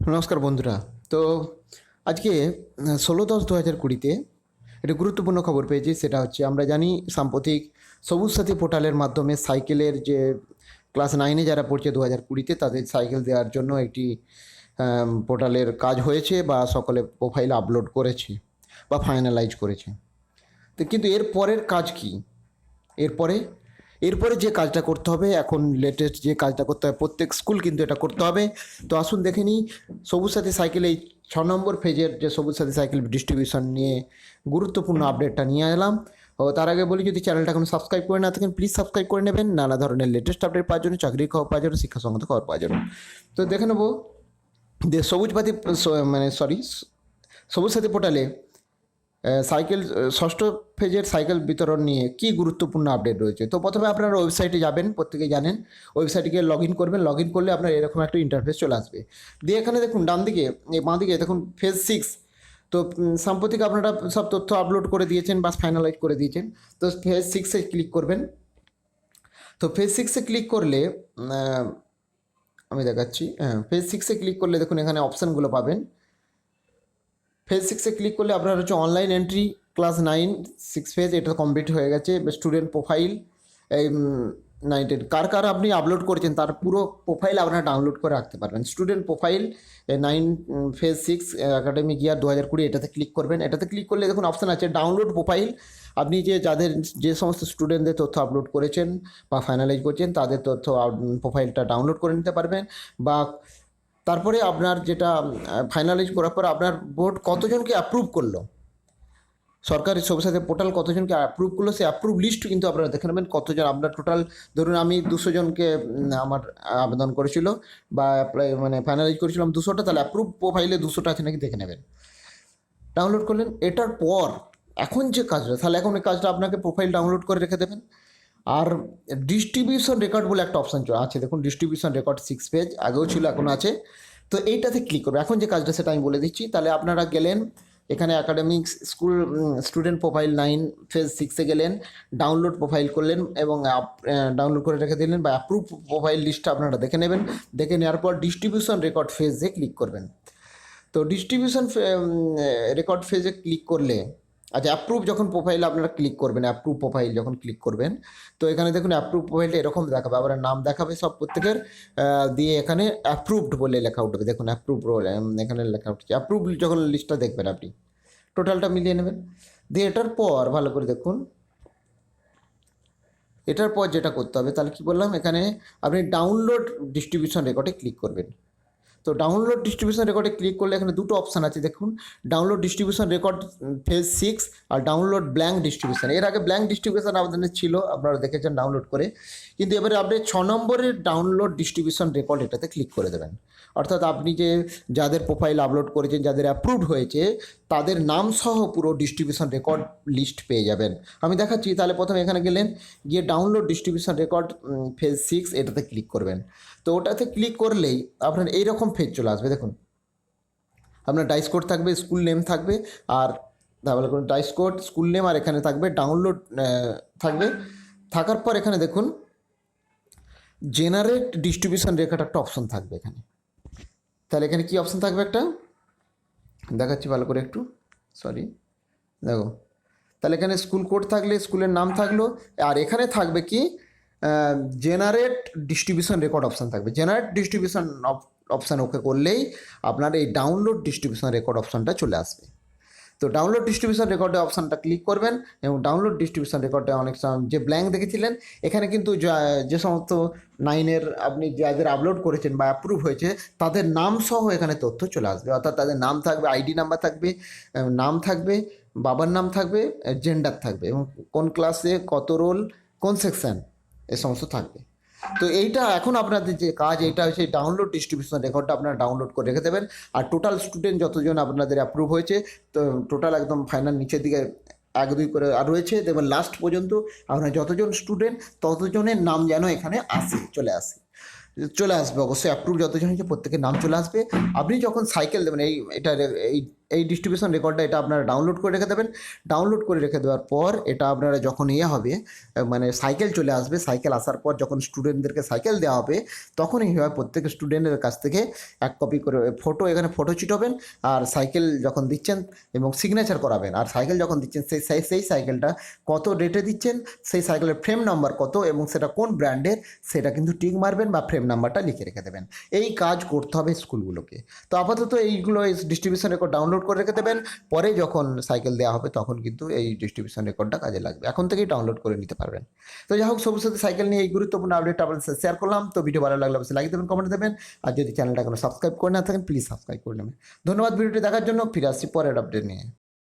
নমস্কার বন্ধুরা। তো আজকে 16/10/2020 একটা গুরুত্বপূর্ণ খবর পেয়েছি। সেটা হচ্ছে আমরা জানি সাম্প্রতিক সবুজ সাথী পোর্টালের মাধ্যমে সাইকেলের যে ক্লাস 9-এ যারা পড়ছে 2020-তে তাদের সাইকেল দেওয়ার জন্য একটি পোর্টালের কাজ হয়েছে বা সকলে প্রোফাইল আপলোড করেছে বা ফাইনালাইজ করেছে। তো কিন্তু এর পরের কাজ কি? এরপরে এরপরে যে কাজটা করতে হবে, এখন লেটেস্ট যে কাজটা করতে হবে, প্রত্যেক স্কুল কিন্তু এটা করতে হবে। তো আসুন দেখে নিই সবুজ সাথী সাইকেল এই 6 নম্বর ফেজের যে সবুজ সাথী সাইকেল ডিস্ট্রিবিউশন নিয়ে গুরুত্বপূর্ণ আপডেটটা নিয়ে এলাম। ও তার আগে বলি, যদি চ্যানেলটা এখন সাবস্ক্রাইব করে না থাকেন প্লিজ সাবস্ক্রাইব করে নেবেন, নানা ধরনের লেটেস্ট আপডেট পাওয়ার জন্য, চাকরির খবর পাওয়ার জন্য, শিক্ষা সংক্রান্ত খবর পাওয়ার জন্য। তো দেখে নেবো যে সবুজ সাথী পোর্টালে সাইকেল ষষ্ঠ ফেজের সাইকেল বিতরণ নিয়ে কি গুরুত্বপূর্ণ আপডেট রয়েছে। তো প্রথমে আপনারা ওয়েবসাইটে যাবেন, প্রত্যেকেই জানেন। ওয়েবসাইটে লগ ইন করবেন, লগ ইন করলে আপনার এরকম একটা ইন্টারফেস চলে আসবে। দিয়ে এখানে দেখুন ডান দিকে, বাঁ দিকে দেখুন ফেজ 6। তো সাম্প্রতিক আপনারা সব তথ্য আপলোড করে দিয়েছেন বা ফাইনালাইজ করে দিয়েছেন। তো ফেজ 6-এ ক্লিক করবেন। তো ফেজ 6-এ ক্লিক করলে আমি দেখাচ্ছি, ফেজ 6-এ ক্লিক করলে দেখুন এখানে অপশানগুলো পাবেন। ফেজ 6-এ ক্লিক করলে আপনার হচ্ছে অনলাইন এন্ট্রি ক্লাস 9 6 ফেজ, এটা কমপ্লিট হয়ে গেছে। স্টুডেন্ট প্রোফাইল এই 9-10 কার কার আপনি আপলোড করেছেন তার পুরো প্রোফাইল আপনারা ডাউনলোড করে রাখতে পারবেন। স্টুডেন্ট প্রোফাইল 9 ফেজ 6 একাডেমিক ইয়ার 2020, এটাতে ক্লিক করবেন। এটাতে ক্লিক করলে দেখুন অপশান আছে ডাউনলোড প্রোফাইল। আপনি যে সমস্ত স্টুডেন্টদের তথ্য আপলোড করেছেন বা ফাইনালাইজ করছেন তাদের তথ্য প্রোফাইলটা ডাউনলোড করে নিতে পারবেন। বা তারপরে আপনার যেটা ফাইনালাইজ করার পর আপনার বোর্ড কতজনকে অ্যাপ্রুভ করলো, সরকারি সবুজ সাথী পোর্টাল কতজনকে অ্যাপ্রুভ করলো, সেই অ্যাপ্রুভ লিস্ট কিন্তু আপনারা দেখে নেবেন। কতজন আপনার টোটাল, ধরুন আমি 200 জনকে আমার আবেদন করেছিল বা অ্যাপ্লাই ফাইনালাইজ করেছিলাম 200টা, তাহলে অ্যাপ্রুভ প্রোফাইলে 200টা আছে নাকি দেখে নেবেন। ডাউনলোড করলেন, এটার পর এখন যে কাজটা, তাহলে এখন এই কাজটা আপনাকে প্রোফাইল ডাউনলোড করে রেখে দেবেন। আর ডিস্ট্রিবিউশন রেকর্ড বলে একটা অপশান আছে, দেখুন ডিস্ট্রিবিউশন রেকর্ড 6 পেজ, আগেও ছিল এখন আছে। তো এইটাতে ক্লিক করবে। এখন যে কাজটা সেটা আমি বলে দিচ্ছি। তাহলে আপনারা গেলেন এখানে academic school student profile 9 phase 6-এ গেলেন, ডাউনলোড প্রোফাইল করলেন এবং ডাউনলোড করে রেখে দিলেন বা অ্যাপ্রুভ প্রোফাইল লিস্টটা আপনারা দেখে নেবেন। দেখে নেওয়ার পর ডিস্ট্রিবিউশন রেকর্ড ফেজে ক্লিক করবেন। তো ডিস্ট্রিবিউশন রেকর্ড ফেজে ক্লিক করলে, আচ্ছা অ্যাপ্রুভ যখন প্রোফাইল আপনারা ক্লিক করবেন, অ্যাপ্রুভ প্রোফাইল যখন ক্লিক করবেন, তো এখানে দেখুন অ্যাপ্রুভ প্রোফাইলটা এরকম দেখাবে, আবার নাম দেখাবে সব প্রত্যেকের, দিয়ে এখানে অ্যাপ্রুভড বলে লেখা উঠবে। দেখুন অ্যাপ্রুভ এখানে লেখা উঠছে। অ্যাপ্রুভ যখন লিস্টটা দেখবেন আপনি টোটালটা মিলিয়ে নেবেন। দিয়ে এটার পর ভালো করে দেখুন, এটার পর যেটা করতে হবে, তাহলে কি বললাম, এখানে আপনি ডাউনলোড ডিস্ট্রিবিউশন রেকর্ডে ক্লিক করবেন। তো ডাউনলোড ডিস্ট্রিবিউশন রেকর্ডে ক্লিক করলে এখানে দুটো অপশান আছে দেখুন, ডাউনলোড ডিস্ট্রিবিউশন রেকর্ড ফেজ 6 আর ডাউনলোড ব্ল্যাঙ্ক ডিস্ট্রিবিউশন। এর আগে ব্ল্যাঙ্ক ডিস্ট্রিবিউশন আপনাদের ছিল, আপনারা দেখেছেন ডাউনলোড করে, কিন্তু এবারে আপনি 6 নম্বরের ডাউনলোড ডিস্ট্রিবিউশন রেকর্ড এটাতে ক্লিক করে দেবেন। অর্থাৎ আপনি যে যাদের প্রোফাইল আপলোড করেছেন, যাদের অ্যাপ্রুভড হয়েছে, তাদের নাম সহ পুরো ডিস্ট্রিবিউশন রেকর্ড লিস্ট পেয়ে যাবেন। আমি দেখাচ্ছি। তাহলে প্রথমে এখানে গেলেন, গিয়ে ডাউনলোড ডিস্ট্রিবিউশন রেকর্ড ফেজ 6 এটাতে ক্লিক করবেন। তো ওটাতে ক্লিক করলেই আপনার এইরকম ফেজ চলে আসবে। দেখুন আপনার ডাইস কোড থাকবে, স্কুল নেম থাকবে, আর তাহলে কোনো ডাইস কোড, স্কুল নেম, আর এখানে থাকবে ডাউনলোড থাকবে। থাকার পর এখানে দেখুন জেনারেট ডিস্ট্রিবিউশন রেকর্ড একটা অপশন থাকবে এখানে। তাহলে এখানে কি অপশন থাকবে, একটা দেখাচ্ছি ভালো করে একটু, সরি দেখো। তাহলে এখানে স্কুল কোড থাকলে স্কুলের নাম থাকলো, আর এখানে থাকবে কি জেনারেট ডিস্ট্রিবিউশন রেকর্ড অপশান থাকবে। জেনারেট ডিস্ট্রিবিউশন অপশান ওকে করলেই আপনার এই ডাউনলোড ডিস্ট্রিবিউশন রেকর্ড অপশানটা চলে আসবে। তো ডাউনলোড ডিস্ট্রিবিউশন রেকর্ডে অপশানটা ক্লিক করবেন এবং ডাউনলোড ডিস্ট্রিবিউশন রেকর্ডে অনেক যে ব্ল্যাঙ্ক দেখেছিলেন, এখানে কিন্তু যে সমস্ত 9-এর আপনি যাদের আপলোড করেছেন বা অ্যাপ্রুভ হয়েছে তাদের নাম সহ এখানে তথ্য চলে আসবে। অর্থাৎ তাদের নাম থাকবে, আইডি নাম্বার থাকবে, নাম থাকবে, বাবার নাম থাকবে, জেন্ডার থাকবে এবং কোন ক্লাসে কত রোল, কোন সেকশন, এ সমস্ত থাকবে। তো এইটা এখন আপনাদের যে কাজ, এইটা হচ্ছে ডাউনলোড ডিস্ট্রিবিউশন রেকর্ডটা আপনারা ডাউনলোড করে রেখে দেবেন। আর টোটাল স্টুডেন্ট যতজন আপনাদের অ্যাপ্রুভ হয়েছে, তো টোটাল একদম ফাইনাল নিচের দিকে 1-2 করে আর রয়েছে, দেখবেন লাস্ট পর্যন্ত আপনার যতজন স্টুডেন্ট ততজনের নাম যেন এখানে চলে আসবে। অবশ্যই অ্যাপ্রুভ যতজন হয়েছে প্রত্যেকের নাম চলে আসবে। আপনি যখন সাইকেল দেবেন, এই এই ডিস্ট্রিবিউশন রেকর্ডটা এটা আপনারা ডাউনলোড করে রেখে দেবেন। ডাউনলোড করে রেখে দেওয়ার পর এটা আপনারা যখন হবে মানে সাইকেল চলে আসবে, সাইকেল আসার পর যখন স্টুডেন্টদেরকে সাইকেল দেওয়া হবে তখনই হয় প্রত্যেক স্টুডেন্টের কাছ থেকে এক কপি করে ফটো, এখানে ফটো চিটাবেন আর সাইকেল যখন দিচ্ছেন এবং সিগনেচার করাবেন। আর সাইকেল যখন দিচ্ছেন সেই সাইকেলটা কত রেটে দিচ্ছেন, সেই সাইকেলের ফ্রেম নাম্বার কত এবং সেটা কোন ব্র্যান্ডের সেটা কিন্তু টিক মারবেন বা ফ্রেম নাম্বারটা লিখে রেখে দেবেন। এই কাজ করতে হবে স্কুলগুলোকে। তো আপাতত এইগুলো ডিস্ট্রিবিউশন রেকর্ড ডাউনলোড করে রেখে দেবেন, পরে যখন সাইকেল দেওয়া হবে তখন কিন্তু এই ডিস্ট্রিবিউশন রেকর্ডটা কাজে লাগবে, এখন থেকেই ডাউনলোড করে নিতে পারবেন। তো যাই হোক, সবুজ সাথী সাইকেল নিয়ে এই গুরুত্বপূর্ণ আপডেটটা আপনাদের সাথে শেয়ার করলাম। তো ভিডিও ভালো লাগলে অবশ্যই লাইক দেবেন, কমেন্ট দেবেন, আর যদি চ্যানেলটা কোনো সাবস্ক্রাইব করে না থাকেন প্লিজ সাবস্ক্রাইব করে নেবেন। ধন্যবাদ ভিডিওটি দেখার জন্য। ফিরে আসছি পরের আপডেট নিয়ে।